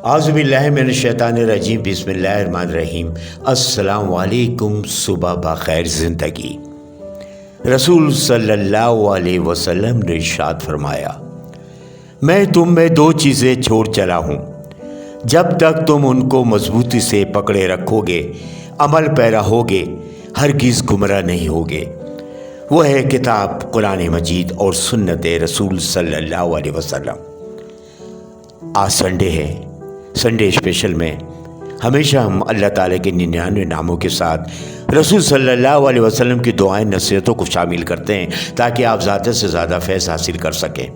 आज़ु बिल्लाहि मिनश्शैतानिर्रजीम बिस्मिल्लाहिर्रहमानिर्रहीम। अस्सलाम वालेकुम। सुबह बखैर ज़िंदगी। रसूल सल्लल्लाहु अलैहि वसल्लम ने इरशाद फरमाया, मैं तुम में दो चीज़ें छोड़ चला हूँ, जब तक तुम उनको मजबूती से पकड़े रखोगे, अमल पैरा होगे, हरगिज़ गुमराह नहीं होगे। वो है किताब कुरान मजीद और सुन्नत रसूल सल्लल्लाहु अलैहि वसल्लम। आज संडे है। संडे स्पेशल में हमेशा हम अल्लाह ताला के 99 नामों के साथ रसूल सल्लल्लाहु अलैहि वसल्लम की दुआएं नसीहतों को शामिल करते हैं ताकि आप ज़्यादा से ज़्यादा फैज़ हासिल कर सकें।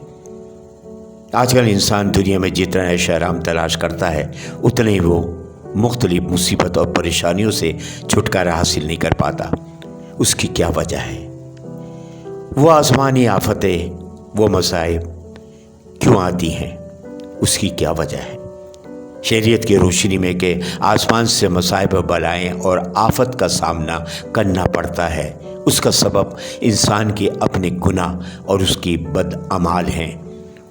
आजकल इंसान दुनिया में जितना ऐश आराम तलाश करता है उतने ही वो मुख्तलिफ मुसीबत और परेशानियों से छुटकारा हासिल नहीं कर पाता। उसकी क्या वजह है? वो आसमानी आफतें, वो मसाइब क्यों आती हैं? उसकी क्या वजह है? शरीयत की रोशनी में के आसमान से मसाइब बलाएं और आफत का सामना करना पड़ता है, उसका सबब इंसान के अपने गुनाह और उसकी बदअमाल हैं।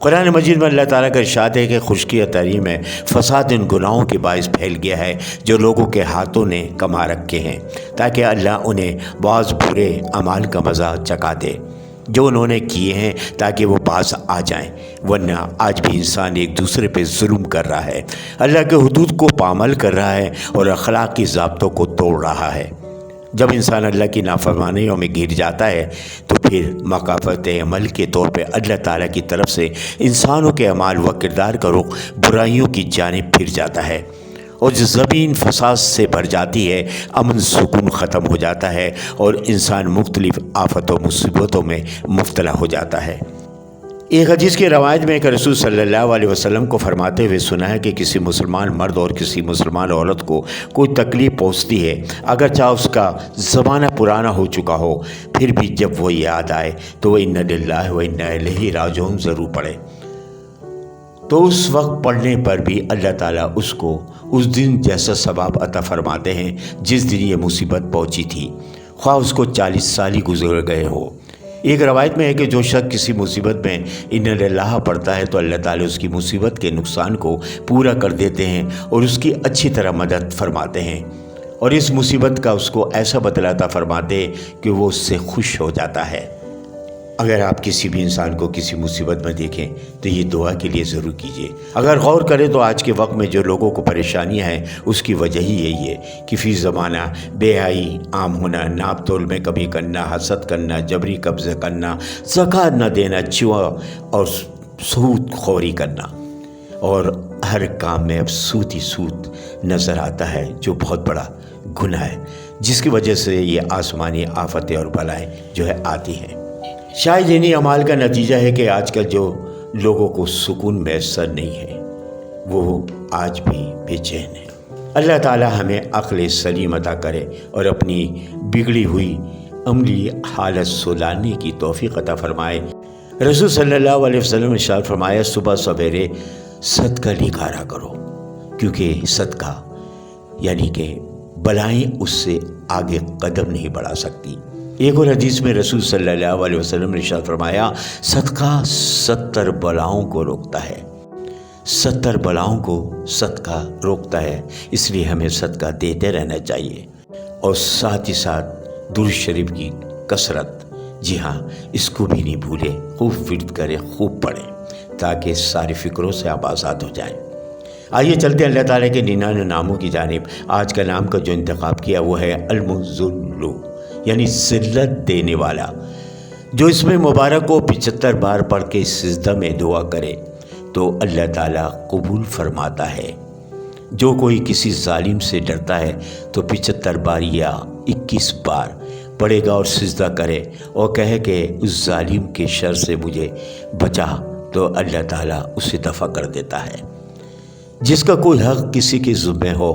कुरान मजीद में अल्लाह ताला का इरशाद है कि खुशकी और तहरीम में फसाद इन गुनाहों के बायस फैल गया है जो लोगों के हाथों ने कमा रखे हैं, ताकि अल्लाह उन्हें बाज़ बुरे अमाल का मज़ा चखा दे जो उन्होंने किए हैं, ताकि वो पास आ जाएं। वरना आज भी इंसान एक दूसरे पे जुल्म कर रहा है, अल्लाह के हुदूद को पामाल कर रहा है और अखलाकी ज़ाब्तों को तोड़ रहा है। जब इंसान अल्लाह की नाफरमानियों में गिर जाता है तो फिर मकाफत अमल के तौर पे अल्लाह ताला की तरफ से इंसानों के अमाल व किरदार का रुख बुराइयों की जानिब फिर जाता है और जो ज़मीन फसाद से भर जाती है, अमन सुकून ख़त्म हो जाता है और इंसान मुख्तलिफ़ आफतों मुसीबतों में मुब्तला हो जाता है। एक हदीस की रवायत में एक रसूल सल्लल्लाहु अलैहि वसल्लम को फरमाते हुए सुना है कि किसी मुसलमान मर्द और किसी मुसलमान औरत को कोई तकलीफ़ पहुँचती है, अगर चाहे उसका ज़माना पुराना हो चुका हो, फिर भी जब वो याद आए तो वह इन्ना लिल्लाहि व इन्ना इलैहि राजिऊन ज़रूर पढ़े। तो उस वक्त पढ़ने पर भी अल्लाह ताला उसको उस दिन जैसा सवाब अता फरमाते हैं जिस दिन ये मुसीबत पहुंची थी, ख्वाह उसको 40 साल ही गुजर गए हो। एक रवायत में है कि जो शख्स किसी मुसीबत में इन्ना लिल्लाह पढ़ता है तो अल्लाह ताला उसकी मुसीबत के नुकसान को पूरा कर देते हैं और उसकी अच्छी तरह मदद फरमाते हैं और इस मुसीबत का उसको ऐसा बदला अता फरमाते हैं कि वो उससे खुश हो जाता है। अगर आप किसी भी इंसान को किसी मुसीबत में देखें तो ये दुआ के लिए ज़रूर कीजिए। अगर गौर करें तो आज के वक्त में जो लोगों को परेशानियां हैं उसकी वजह ही यही है कि फ़ी ज़माना बेहयाई आम होना, नाप तोल में कमी करना, हसद करना, जबरी कब्ज़ा करना, ज़कात न देना, जुआ और सूद खोरी करना, और हर काम में अब सूद ही सूद नज़र आता है जो बहुत बड़ा गुनाह है, जिसकी वजह से ये आसमानी आफतें और बलाएँ जो है आती हैं। शायद इन्हीं अमाल का नतीजा है कि आजकल जो लोगों को सुकून मैसर नहीं है वो आज भी बेचैन है। अल्लाह ताला हमें अक्ल सलीम अता करे और अपनी बिगड़ी हुई अमली हालत सुधारने की तौफीक अता फरमाए। रसूल सल्लल्लाहु अलैहि वसल्लम ने इरशाद फरमाया, सुबह सवेरे सदका निकारा करो, क्योंकि सदका यानी कि बलाएँ उससे आगे कदम नहीं बढ़ा सकती। एक और हदीस में रसूल सल्लल्लाहु अलैहि वसल्लम ने इरशाद फरमाया, सदका 70 बलाओं को रोकता है। 70 बलाओं को सदका रोकता है, इसलिए हमें सदका देते रहना चाहिए और साथ ही साथ दुरूद शरीफ की कसरत, जी हाँ, इसको भी नहीं भूलें, खूब विर्द करें, खूब पढ़ें ताकि सारी फ़िक्रों से आप आज़ाद हो जाएं। आइए चलते हैं अल्लाह ताला के 99 नामों की जानिब। आज का नाम का जो इंतखाब किया वो है अल-मुज़िल्लु, यानी ज़िल्लत देने वाला। जो इसमें मुबारक को 75 बार पढ़ के सिजदा में दुआ करे तो अल्लाह ताला कबूल फरमाता है। जो कोई किसी जालिम से डरता है तो 75 बार या 21 बार पढ़ेगा और सिजदा करे और कहे कि उस जालिम के शर से मुझे बचा, तो अल्लाह ताला उसे दफ़ा कर देता है। जिसका कोई हक़ किसी के ज़िम्मे हो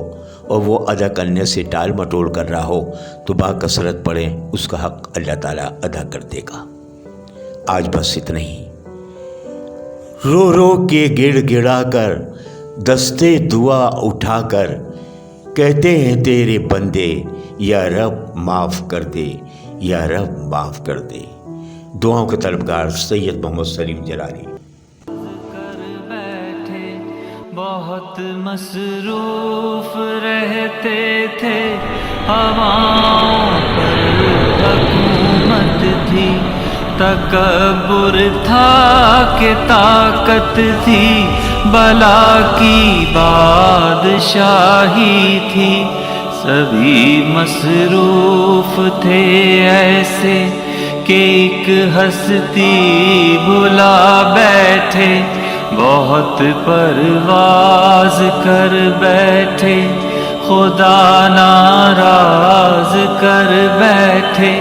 और वो अदा करने से टाल मटोल कर रहा हो तो बाकसरत पढ़ें, उसका हक़ अल्लाह ताला अदा कर देगा। आज बस इतना ही। रो रो के गिड़गिड़ा कर, दस्ते दुआ उठाकर, कहते हैं तेरे बंदे, या रब माफ़ कर दे, या रब माफ़ कर दे। दुआओं के तलबगार सैयद मोहम्मद सलीम जलाली। بہت مصروف رہتے تھے، ہواؤں پر حکومت تھی، تکبر تھا کہ طاقت تھی، بلا کی بادشاہی تھی، سبھی مصروف تھے ایسے کہ ایک ہستی بھلا بیٹھے، بہت پرواز کر بیٹھے، خدا ناراض کر بیٹھے،